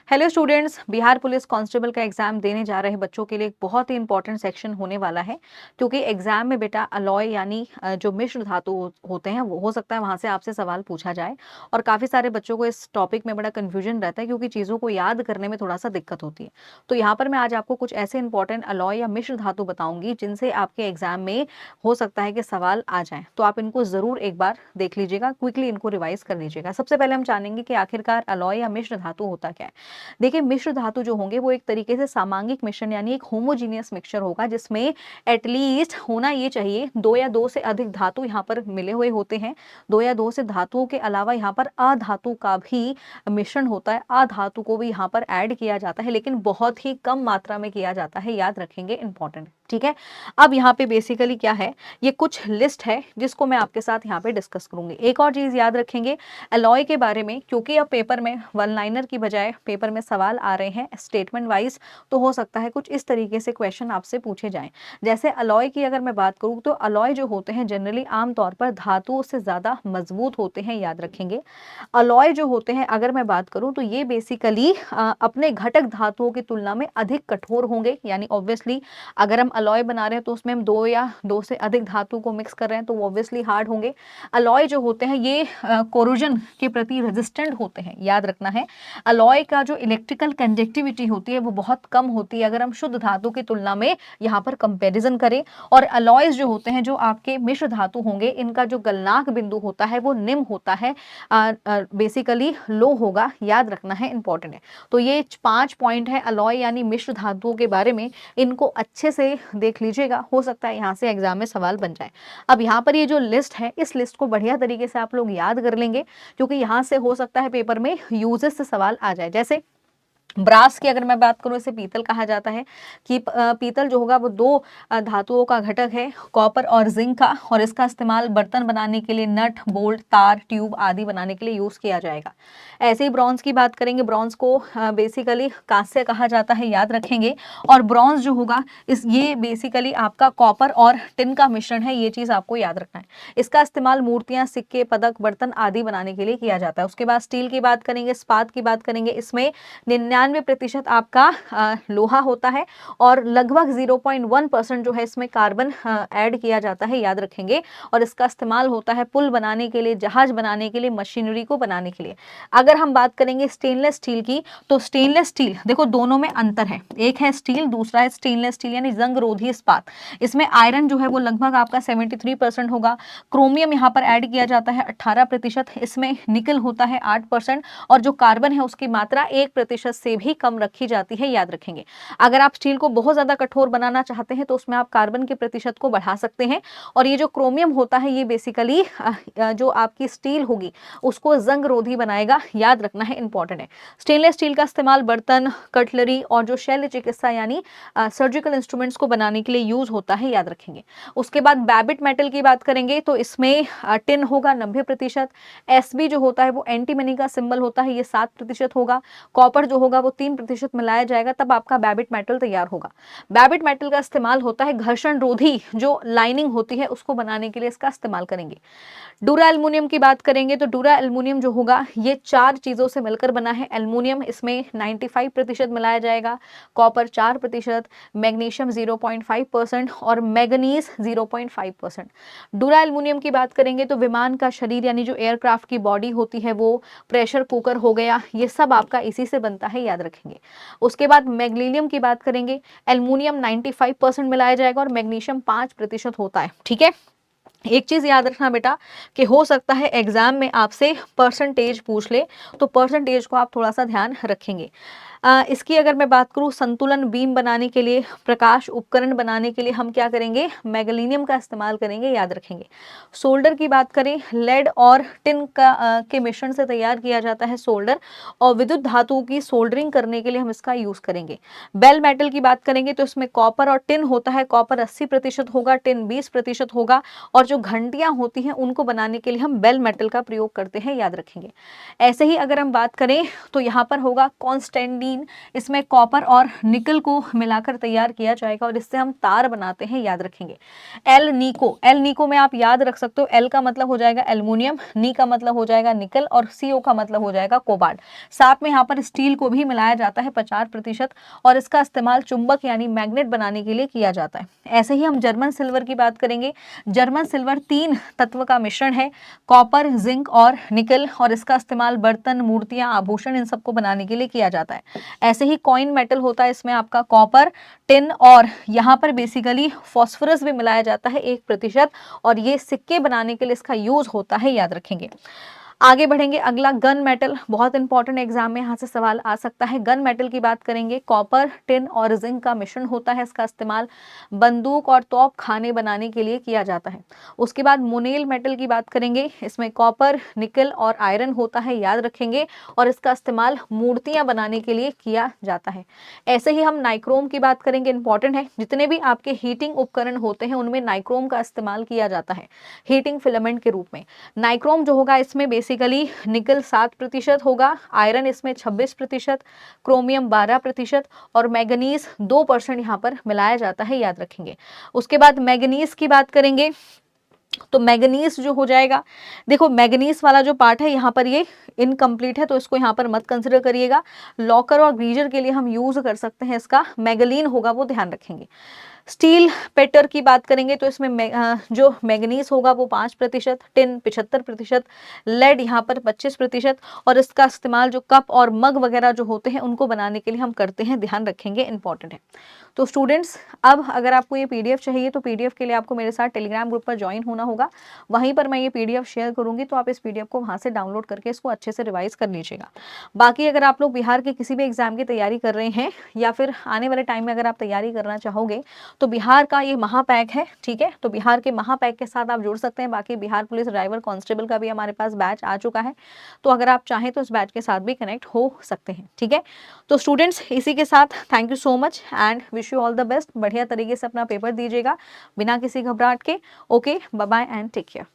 Hello students, Bihar police constable का exam देने जा रहे बच्चों के लिए एक बहुत ही इंपॉर्टेंट सेक्शन होने वाला है। क्योंकि एग्जाम में बेटा अलॉय यानी जो मिश्र धातु होते हैं वो हो सकता है वहां से आपसे सवाल पूछा जाए। और काफी सारे बच्चों को इस टॉपिक में बड़ा कंफ्यूजन रहता है क्योंकि चीजों को याद करने में थोड़ा सा दिक्कत होती है। तो यहाँ पर मैं आज आपको कुछ ऐसे इंपॉर्टेंट अलॉय या मिश्र धातु बताऊंगी जिनसे आपके एग्जाम में हो सकता है कि सवाल आ जाए। तो आप इनको जरूर एक बार देख लीजिएगा, क्विकली इनको रिवाइज कर लीजिएगा। सबसे पहले हम जानेंगे कि आखिरकार अलॉय या मिश्र धातु होता क्या है। देखिए, मिश्र धातु जो होंगे वो एक तरीके से सामांगिक मिश्रण यानी एक होमोजीनियस मिक्सचर होगा जिसमें एटलीस्ट होना ये चाहिए दो या दो से अधिक धातु यहाँ पर मिले हुए होते हैं। दो या दो से धातुओं के अलावा यहाँ पर अधातु का भी मिश्रण होता है, अधातु को भी यहाँ पर ऐड किया जाता है, लेकिन बहुत ही कम मात्रा में किया जाता है। याद रखेंगे, इंपॉर्टेंट। ठीक है, अब यहाँ पे बेसिकली क्या है, ये कुछ लिस्ट है जिसको मैं आपके साथ यहाँ पे डिस्कस करूंगी। एक और चीज याद रखेंगे अलॉय के बारे में, क्योंकि अब पेपर में वन लाइनर की बजाय पेपर में सवाल आ रहे हैं स्टेटमेंट वाइज, तो हो सकता है कुछ इस तरीके से क्वेश्चन आपसे पूछे जाएं। जैसे अलॉय की अगर मैं बात करूं तो अलॉय जो होते हैं जनरली आमतौर पर धातुओं से ज्यादा मजबूत होते हैं। याद रखेंगे, अलॉय जो होते हैं अगर मैं बात करूं तो ये बेसिकली अपने घटक धातुओं की तुलना में अधिक कठोर होंगे। यानी ऑब्वियसली अगर हम अलॉय बना रहे हैं तो उसमें हम दो या दो से अधिक धातु को मिक्स कर रहे हैं तो वो ऑब्वियसली हार्ड होंगे। अलॉय जो होते हैं ये कोरोजन के प्रति रेजिस्टेंट होते हैं। याद रखना है, अलॉय का जो इलेक्ट्रिकल कंडक्टिविटी होती है वो बहुत कम होती है अगर हम शुद्ध धातु की तुलना में यहाँ पर कंपैरिजन करें। और अलॉयज जो होते हैं, जो आपके मिश्र धातु होंगे, इनका जो गलनांक बिंदु होता है वो निम्न होता है, बेसिकली लो होगा। याद रखना है, इंपॉर्टेंट है। तो ये 5 पॉइंट है अलॉय यानी मिश्र धातुओं के बारे में, इनको अच्छे से देख लीजिएगा, हो सकता है यहाँ से एग्जाम में सवाल बन जाए। अब यहाँ पर ये जो लिस्ट है, इस लिस्ट को बढ़िया तरीके से आप लोग याद कर लेंगे क्योंकि यहाँ से हो सकता है पेपर में यूजेस से सवाल आ जाए। जैसे ब्रास की अगर मैं बात करूं, इसे पीतल कहा जाता है कि पीतल जो होगा वो दो धातुओं का घटक है, कॉपर और जिंक का, और इसका इस्तेमाल बर्तन बनाने के लिए, नट बोल्ट तार ट्यूब आदि बनाने के लिए यूज किया जाएगा। ऐसे ही ब्रॉन्ज की बात करेंगे, ब्रॉन्ज को बेसिकली कांस्य कहा जाता है। याद रखेंगे, और ब्रॉन्ज जो होगा ये बेसिकली आपका कॉपर और टिन का मिश्रण है। ये चीज आपको याद रखना है। इसका इस्तेमाल मूर्तियां, सिक्के, पदक, बर्तन आदि बनाने के लिए किया जाता है। उसके बाद स्टील की बात करेंगे, इस्पात की बात करेंगे, इसमें 99% आपका लोहा होता है और लगभग 0.1% जो है इसमें कार्बन ऐड किया जाता है। याद रखेंगे, और इसका इस्तेमाल होता है पुल बनाने के लिए, जहाज बनाने के लिए, मशीनरी को बनाने के लिए। अगर हम बात करेंगे स्टेनलेस स्टील की, तो स्टेनलेस स्टील देखो दोनों में अंतर है, एक है स्टील, दूसरा है स्टेनलेस स्टील यानी जंग रोधी इस्पात। इसमें आयरन जो है वो लगभग आपका 73% होगा, क्रोमियम यहाँ पर ऐड किया जाता है 18%, इसमें निकल होता है 8%, और जो कार्बन है उसकी मात्रा 1% से भी कम रखी जाती है। याद रखेंगे, अगर आप स्टील को बहुत ज्यादा कठोर बनाना चाहते हैं तो उसमें आप कार्बन के प्रतिशत को बढ़ा सकते हैं। और ये जो क्रोमियम होता है ये बेसिकली जो आपकी स्टील होगी उसको जंग रोधी बनाएगा। याद रखना है, इंपॉर्टेंट है। स्टेनलेस स्टील का इस्तेमाल बर्तन, कटलरी और जो शल्य चिकित्सा यानी सर्जिकल इंस्ट्रूमेंट्स को बनाने के लिए यूज होता है। याद रखेंगे। उसके बाद बैबिट मेटल की बात करेंगे तो इसमें टिन होगा 90%, एसबी जो होता है वो एंटीमनी का सिंबल होता है, ये 7% होगा, कॉपर जो होगा वो 3% मिलाया जाएगा, तब आपका बैबिट मेटल तैयार होगा। बैबिट मेटल का इस्तेमाल होता है घर्षण रोधी जो लाइनिंग होती है उसको बनाने के लिए इसका इस्तेमाल करेंगे। डूरा एल्युमिनियम की बात करेंगे तो डूरा एल्युमिनियम जो होगा ये 4 चीजों से मिलकर बना है। एल्युमिनियम इसमें 95% मिलाया जाएगा, कॉपर 4%, मैग्नीशियम 0.5% और मैग्नीज 0.5%। डूरा एल्युमिनियम की बात करेंगे तो विमान का शरीर यानी जो एयरक्राफ्ट की बॉडी होती है वो, प्रेशर कुकर हो गया, ये सब आपका इसी से बनता है। याद रखेंगे। उसके बाद मैग्नीशियम की बात करेंगे, एल्युमिनियम 95% मिलाया जाएगा और मैग्नीशियम 5% होता है। ठीक है, एक चीज याद रखना बेटा कि हो सकता है एग्जाम में आपसे परसेंटेज पूछ ले, तो परसेंटेज को आप थोड़ा सा ध्यान रखेंगे। इसकी अगर मैं बात करूं, संतुलन बीम बनाने के लिए, प्रकाश उपकरण बनाने के लिए हम क्या करेंगे, मैग्नीशियम का इस्तेमाल करेंगे। याद रखेंगे। सोल्डर की बात करें, लेड और टिन का के मिश्रण से तैयार किया जाता है सोल्डर, और विद्युत धातुओं की सोल्डरिंग करने के लिए हम इसका यूज करेंगे। बेल मेटल की बात करेंगे तो इसमें कॉपर और टिन होता है, कॉपर 80% होगा, टिन 20% होगा, और जो घंटियां होती हैं उनको बनाने के लिए हम बेल मेटल का प्रयोग करते हैं। याद रखेंगे। ऐसे ही अगर हम बात करें तो यहाँ पर होगा कॉन्स्टेंटी 3 इसमें कॉपर और निकल को मिलाकर तैयार किया जाएगा और इससे हम तार बनाते हैं, याद रखेंगे। एल नीको में आप याद रख सकते हो, एल का मतलब हो जाएगा एल्युमिनियम, नी का मतलब हो जाएगा निकल और सीओ का मतलब हो जाएगा कोबाल्ट। साथ में यहाँ पर स्टील को भी मिलाया जाता है 50% और इसका इस्तेमाल चुंबक यानी मैग्नेट बनाने के लिए किया जाता है। ऐसे ही हम जर्मन सिल्वर की बात करेंगे। जर्मन सिल्वर 3 तत्व का मिश्रण है, कॉपर, जिंक और निकल, और इसका इस्तेमाल बर्तन, मूर्तियां, आभूषण इन सबको बनाने के लिए किया जाता है। ऐसे ही कॉइन मेटल होता है, इसमें आपका कॉपर, टिन और यहाँ पर बेसिकली फॉस्फोरस भी मिलाया जाता है 1%, और ये सिक्के बनाने के लिए इसका यूज होता है, याद रखेंगे। आगे बढ़ेंगे, अगला गन मेटल, बहुत इंपॉर्टेंट एग्जाम में यहाँ से सवाल आ सकता है। गन मेटल की बात करेंगे, कॉपर, टिन और जिंक का मिश्रण होता है, इसका इस्तेमाल बंदूक और तोप खाने बनाने के लिए किया जाता है। उसके बाद मोनेल मेटल की बात करेंगे, इसमें कॉपर, निकल और आयरन होता है, याद रखेंगे, और इसका इस्तेमाल मूर्तियां बनाने के लिए किया जाता है। ऐसे ही हम नाइक्रोम की बात करेंगे, इंपॉर्टेंट है, जितने भी आपके हीटिंग उपकरण होते हैं उनमें नाइक्रोम का इस्तेमाल किया जाता है हीटिंग फिलामेंट के रूप में। नाइक्रोम जो होगा इसमें बेसिकली निकल 7% होगा, आयरन इसमें 26%, क्रोमियम 12% और मैग्नीज 2% यहाँ पर मिलाया जाता है, याद रखेंगे। उसके बाद मैग्नीज की बात करेंगे तो मैग्नीज जो हो जाएगा, देखो मैग्नीज वाला जो पार्ट है यहाँ पर ये इनकम्प्लीट है तो इसको यहाँ पर मत कंसिडर करिएगा। लॉकर और ग्रीजर के लिए हम यूज कर सकते हैं इसका, मैगलीन होगा वो ध्यान रखेंगे। स्टील पेटर की बात करेंगे तो इसमें जो मैग्नीज होगा वो 5%, टिन 75%, लेड यहाँ पर 25%, और इसका इस्तेमाल जो कप और मग वगैरह जो होते हैं उनको बनाने के लिए हम करते हैं, ध्यान रखेंगे, इंपॉर्टेंट है। तो स्टूडेंट्स, अब अगर आपको ये पीडीएफ चाहिए तो पीडीएफ के लिए आपको मेरे साथ टेलीग्राम ग्रुप पर ज्वाइन होना होगा, वहीं पर मैं ये पीडीएफ शेयर करूंगी, तो आप इस पीडीएफ को वहां से डाउनलोड करके इसको अच्छे से रिवाइज कर लीजिएगा। बाकी अगर आप लोग बिहार के किसी भी एग्जाम की तैयारी कर रहे हैं या फिर आने वाले टाइम में अगर आप तैयारी करना चाहोगे तो बिहार का ये महापैक है, ठीक है, तो बिहार के महापैक के साथ आप जुड़ सकते हैं। बाकी बिहार पुलिस ड्राइवर कांस्टेबल का भी हमारे पास बैच आ चुका है, तो अगर आप चाहें तो इस बैच के साथ भी कनेक्ट हो सकते हैं, ठीक है। तो स्टूडेंट्स, इसी के साथ thank you so much and wish you all the best. बढ़िया तरीके से अपना पेपर दीजिएगा बिना किसी घबराहट के। Okay, bye bye and take care.